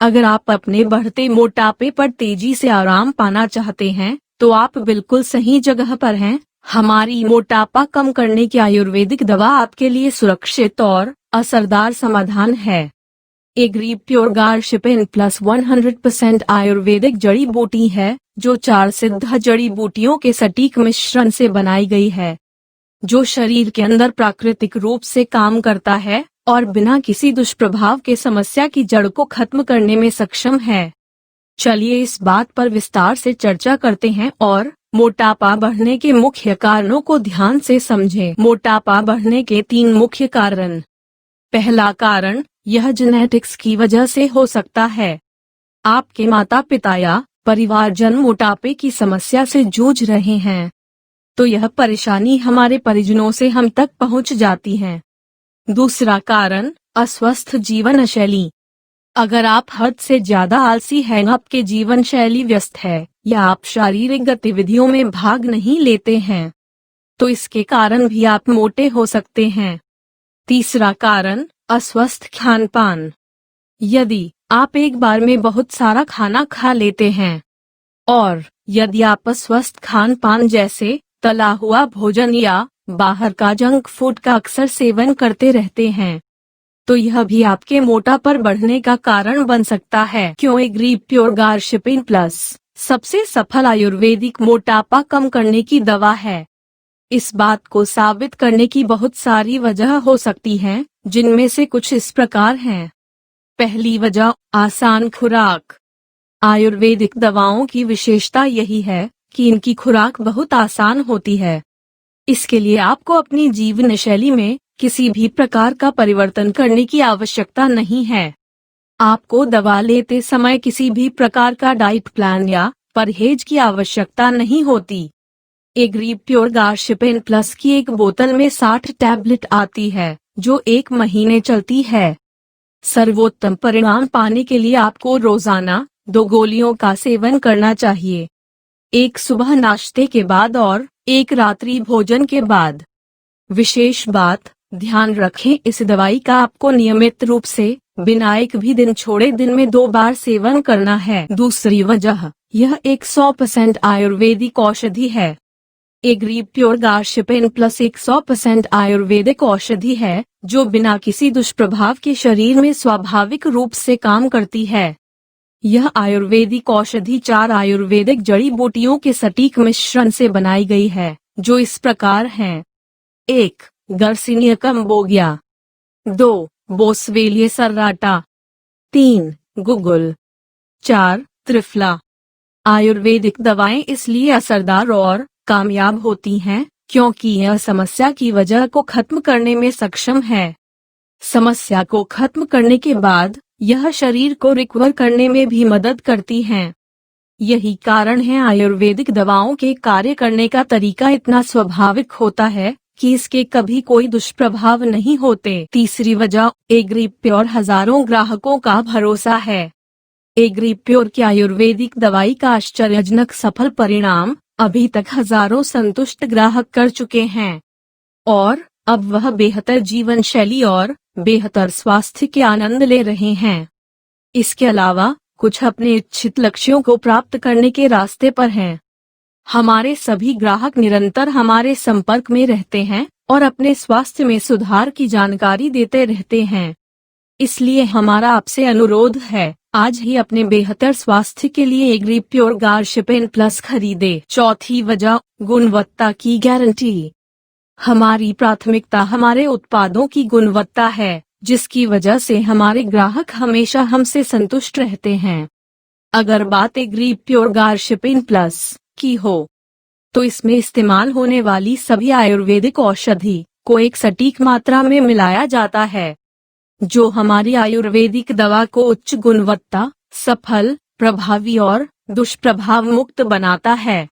अगर आप अपने बढ़ते मोटापे पर तेजी से आराम पाना चाहते हैं तो आप बिल्कुल सही जगह पर हैं। हमारी मोटापा कम करने की आयुर्वेदिक दवा आपके लिए सुरक्षित और असरदार समाधान है। एग्री प्योर गार्शिपिन प्लस 100% आयुर्वेदिक जड़ी बूटी है जो 4 सिद्ध जड़ी बूटियों के सटीक मिश्रण से बनाई गई है, जो शरीर के अंदर प्राकृतिक रूप से काम करता है और बिना किसी दुष्प्रभाव के समस्या की जड़ को खत्म करने में सक्षम है। चलिए इस बात पर विस्तार से चर्चा करते हैं और मोटापा बढ़ने के मुख्य कारणों को ध्यान से समझें। मोटापा बढ़ने के 3 मुख्य कारण। पहला कारण, यह जेनेटिक्स की वजह से हो सकता है। आपके माता पिता या परिवारजन मोटापे की समस्या से जूझ रहे हैं, तो यह परेशानी हमारे परिजनों से हम तक पहुंच जाती है। दूसरा कारण, अस्वस्थ जीवन शैली। अगर आप हद से ज्यादा आलसी हैं, आपके जीवन शैली व्यस्त है या आप शारीरिक गतिविधियों में भाग नहीं लेते हैं, तो इसके कारण भी आप मोटे हो सकते हैं। तीसरा कारण, अस्वस्थ खान पान। यदि आप एक बार में बहुत सारा खाना खा लेते हैं और यदि आप अस्वस्थ खान पान जैसे तला हुआ भोजन या बाहर का जंक फूड का अक्सर सेवन करते रहते हैं, तो यह भी आपके मोटापा बढ़ने का कारण बन सकता है। क्यों एग्री प्योर गार्शिपिन प्लस सबसे सफल आयुर्वेदिक मोटापा कम करने की दवा है? इस बात को साबित करने की बहुत सारी वजह हो सकती हैं, जिनमें से कुछ इस प्रकार हैं। पहली वजह, आसान खुराक। आयुर्वेदिक दवाओं की विशेषता यही है कि इनकी खुराक बहुत आसान होती है। इसके लिए आपको अपनी जीवन शैली में किसी भी प्रकार का परिवर्तन करने की आवश्यकता नहीं है। आपको दवा लेते समय किसी भी प्रकार का डाइट प्लान या परहेज की आवश्यकता नहीं होती। एग्री प्योर गार्शिपिन प्लस की एक बोतल में 60 टैबलेट आती है, जो 1 महीने चलती है। सर्वोत्तम परिणाम पाने के लिए आपको रोजाना 2 गोलियों का सेवन करना चाहिए, एक सुबह नाश्ते के बाद और एक रात्रि भोजन के बाद। विशेष बात, ध्यान रखें इस दवाई का आपको नियमित रूप से बिना एक भी दिन छोड़े दिन में 2 बार सेवन करना है। दूसरी वजह, यह 100% आयुर्वेदिक औषधि है। एग्री प्योर गार्शिपिन प्लस 100% आयुर्वेदिक औषधि है जो बिना किसी दुष्प्रभाव के शरीर में स्वाभाविक रूप से काम करती है। यह आयुर्वेदिक औषधि 4 आयुर्वेदिक जड़ी बूटियों के सटीक मिश्रण से बनाई गई है, जो इस प्रकार हैं। 1. गर्सिनिया कंबोगिया। 2. बोसवेलिया सर्राटा। 3. गुगुल। 4. त्रिफला। आयुर्वेदिक दवाएं इसलिए असरदार और कामयाब होती हैं क्योंकि यह समस्या की वजह को खत्म करने में सक्षम है। समस्या को खत्म करने के बाद यह शरीर को रिकवर करने में भी मदद करती हैं। यही कारण है आयुर्वेदिक दवाओं के कार्य करने का तरीका इतना स्वाभाविक होता है कि इसके कभी कोई दुष्प्रभाव नहीं होते। तीसरी वजह, एग्री प्योर हजारों ग्राहकों का भरोसा है। एग्री प्योर की आयुर्वेदिक दवाई का आश्चर्यजनक सफल परिणाम अभी तक हजारों संतुष्ट ग्राहक कर चुके हैं और अब वह बेहतर जीवन शैली और बेहतर स्वास्थ्य के आनंद ले रहे हैं। इसके अलावा कुछ अपने इच्छित लक्ष्यों को प्राप्त करने के रास्ते पर हैं। हमारे सभी ग्राहक निरंतर हमारे संपर्क में रहते हैं और अपने स्वास्थ्य में सुधार की जानकारी देते रहते हैं। इसलिए हमारा आपसे अनुरोध है, आज ही अपने बेहतर स्वास्थ्य के लिए एग्री प्योर गार्शिपिन प्लस खरीदे। चौथी वजह, गुणवत्ता की गारंटी। हमारी प्राथमिकता हमारे उत्पादों की गुणवत्ता है, जिसकी वजह से हमारे ग्राहक हमेशा हमसे संतुष्ट रहते हैं। अगर बात एग्री प्योर गार्शिपिन प्लस की हो, तो इसमें इस्तेमाल होने वाली सभी आयुर्वेदिक औषधि को एक सटीक मात्रा में मिलाया जाता है, जो हमारी आयुर्वेदिक दवा को उच्च गुणवत्ता, सफल, प्रभावी और दुष्प्रभाव मुक्त बनाता है।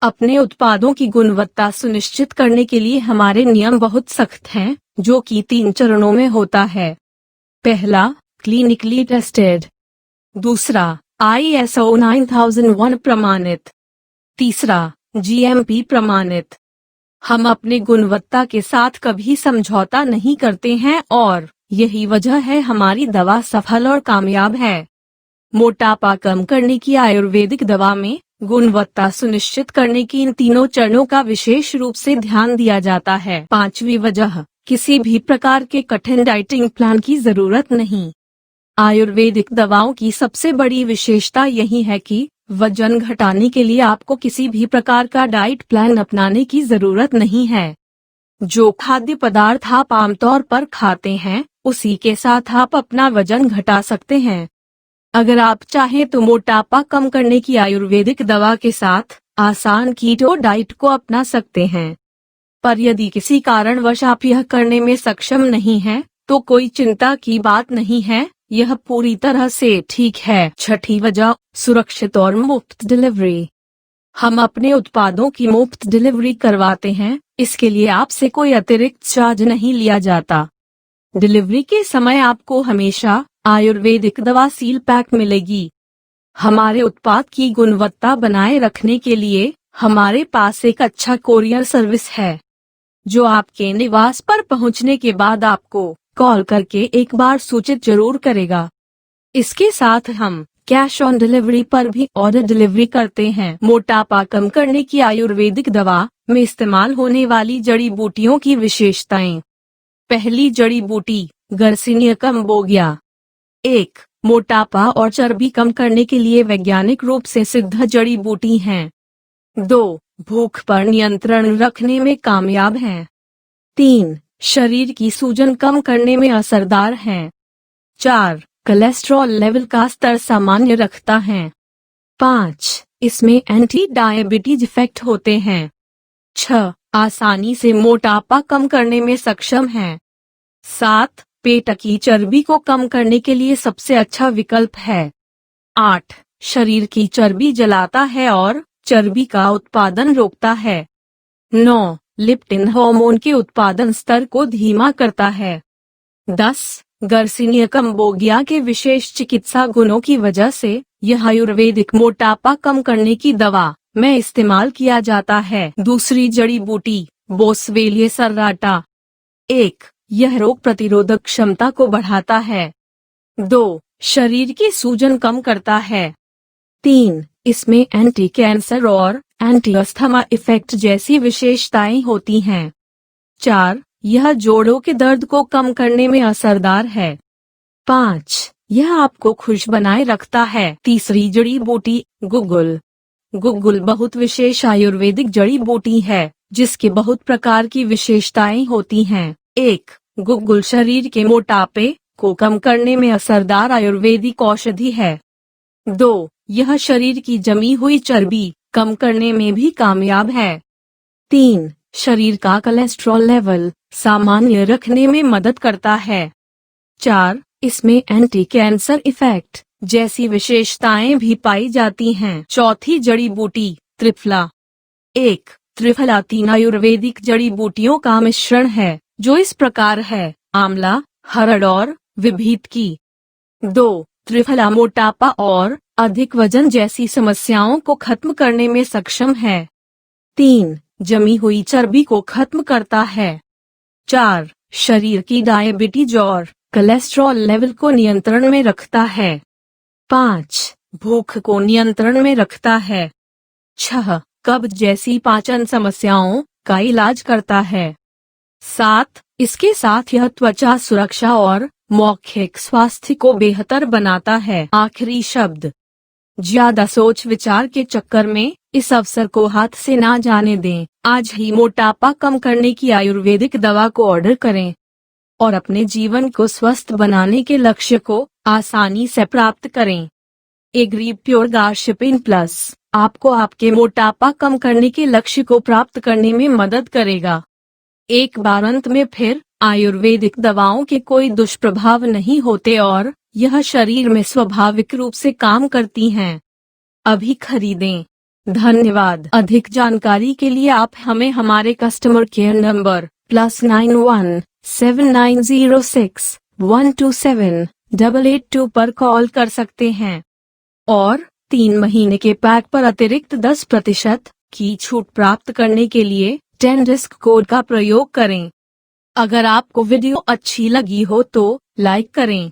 अपने उत्पादों की गुणवत्ता सुनिश्चित करने के लिए हमारे नियम बहुत सख्त हैं, जो कि 3 चरणों में होता है। पहला, क्लिनिकली टेस्टेड। दूसरा, ISO 9001 प्रमाणित। तीसरा, GMP प्रमाणित। हम अपने गुणवत्ता के साथ कभी समझौता नहीं करते हैं और यही वजह है हमारी दवा सफल और कामयाब है। मोटापा कम करने की आयुर्वेदिक दवा में गुणवत्ता सुनिश्चित करने की इन तीनों चरणों का विशेष रूप से ध्यान दिया जाता है। पांचवी वजह, किसी भी प्रकार के कठिन डाइटिंग प्लान की जरूरत नहीं। आयुर्वेदिक दवाओं की सबसे बड़ी विशेषता यही है कि वजन घटाने के लिए आपको किसी भी प्रकार का डाइट प्लान अपनाने की जरूरत नहीं है। जो खाद्य पदार्थ आप आमतौर पर खाते हैं, उसी के साथ आप अपना वजन घटा सकते हैं। अगर आप चाहें तो मोटापा कम करने की आयुर्वेदिक दवा के साथ आसान कीटो डाइट को अपना सकते हैं। पर यदि किसी कारणवश आप यह करने में सक्षम नहीं हैं, तो कोई चिंता की बात नहीं है, यह पूरी तरह से ठीक है। छठी वजह, सुरक्षित और मुफ्त डिलीवरी। हम अपने उत्पादों की मुफ्त डिलीवरी करवाते हैं, इसके लिए आपसे कोई अतिरिक्त चार्ज नहीं लिया जाता। डिलीवरी के समय आपको हमेशा आयुर्वेदिक दवा सील पैक मिलेगी। हमारे उत्पाद की गुणवत्ता बनाए रखने के लिए हमारे पास एक अच्छा कोरियर सर्विस है, जो आपके निवास पर पहुंचने के बाद आपको कॉल करके एक बार सूचित जरूर करेगा। इसके साथ हम कैश ऑन डिलीवरी पर भी ऑर्डर डिलीवरी करते हैं। मोटापा कम करने की आयुर्वेदिक दवा में इस्तेमाल होने वाली जड़ी बूटियों की विशेषताएं। पहली जड़ी बूटी, गर्सिनिया काम्बोगिया। 1. मोटापा और चर्बी कम करने के लिए वैज्ञानिक रूप से सिद्ध जड़ी बूटी है। 2. भूख पर नियंत्रण रखने में कामयाब है। 3. शरीर की सूजन कम करने में असरदार है। 4. कोलेस्ट्रॉल लेवल का स्तर सामान्य रखता है। 5. इसमें एंटी डायबिटीज इफेक्ट होते हैं। 6. आसानी से मोटापा कम करने में सक्षम है। 7. पेट की चर्बी को कम करने के लिए सबसे अच्छा विकल्प है। 8. शरीर की चर्बी जलाता है और चर्बी का उत्पादन रोकता है। 9. लिप्टिन हार्मोन के उत्पादन स्तर को धीमा करता है। 10. गर्सिनिया काम्बोगिया के विशेष चिकित्सा गुणों की वजह से यह आयुर्वेदिक मोटापा कम करने की दवा में इस्तेमाल किया जाता है। दूसरी जड़ी बूटी, बोसवेलिया सर्राटा। 1. यह रोग प्रतिरोधक क्षमता को बढ़ाता है। 2. शरीर की सूजन कम करता है। 3. इसमें एंटी कैंसर और एंटी अस्थमा इफेक्ट जैसी विशेषताएं होती हैं। 4. यह जोड़ों के दर्द को कम करने में असरदार है। 5. यह आपको खुश बनाए रखता है। तीसरी जड़ी बूटी, गुग्गुल। गुग्गुल बहुत विशेष आयुर्वेदिक जड़ी बूटी है, जिसके बहुत प्रकार की विशेषताएं होती हैं। 1. गुग्गुल शरीर के मोटापे को कम करने में असरदार आयुर्वेदिक औषधि है। 2. यह शरीर की जमी हुई चर्बी कम करने में भी कामयाब है। 3. शरीर का कोलेस्ट्रॉल लेवल सामान्य रखने में मदद करता है। 4. इसमें एंटी कैंसर इफेक्ट जैसी विशेषताएं भी पाई जाती हैं। चौथी जड़ी बूटी, त्रिफला। 1. त्रिफला 3 आयुर्वेदिक जड़ी बूटियों का मिश्रण है, जो इस प्रकार है: आंवला, हरड़ और विभीत की। 2. त्रिफला मोटापा और अधिक वजन जैसी समस्याओं को खत्म करने में सक्षम है। 3. जमी हुई चर्बी को खत्म करता है। 4. शरीर की डायबिटीज और कोलेस्ट्रॉल लेवल को नियंत्रण में रखता है। 5. भूख को नियंत्रण में रखता है। 6. कब्ज जैसी पाचन समस्याओं का इलाज करता है। 7. इसके साथ यह त्वचा सुरक्षा और मौखिक स्वास्थ्य को बेहतर बनाता है। आखिरी शब्द, ज्यादा सोच विचार के चक्कर में इस अवसर को हाथ से ना जाने दें। आज ही मोटापा कम करने की आयुर्वेदिक दवा को ऑर्डर करें और अपने जीवन को स्वस्थ बनाने के लक्ष्य को आसानी से प्राप्त करें। एग्री प्योर गार्शिपिन प्लस आपको आपके मोटापा कम करने के लक्ष्य को प्राप्त करने में मदद करेगा। एक बार अंत में फिर, आयुर्वेदिक दवाओं के कोई दुष्प्रभाव नहीं होते और यह शरीर में स्वाभाविक रूप से काम करती हैं। अभी खरीदें। धन्यवाद। अधिक जानकारी के लिए आप हमें हमारे कस्टमर केयर नंबर +91 7906 127 882 पर कॉल कर सकते हैं और 3 महीने के पैक पर अतिरिक्त 10% की छूट प्राप्त करने के लिए 10 डिस्क कोड का प्रयोग करें। अगर आपको वीडियो अच्छी लगी हो तो लाइक करें।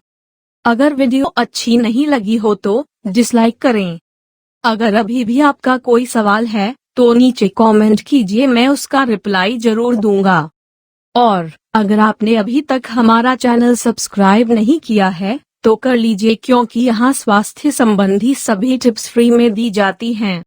अगर वीडियो अच्छी नहीं लगी हो तो डिसलाइक करें। अगर अभी भी आपका कोई सवाल है तो नीचे कमेंट कीजिए, मैं उसका रिप्लाई जरूर दूंगा। और अगर आपने अभी तक हमारा चैनल सब्सक्राइब नहीं किया है तो कर लीजिए, क्योंकि यहाँ स्वास्थ्य संबंधी सभी टिप्स फ्री में दी जाती हैं।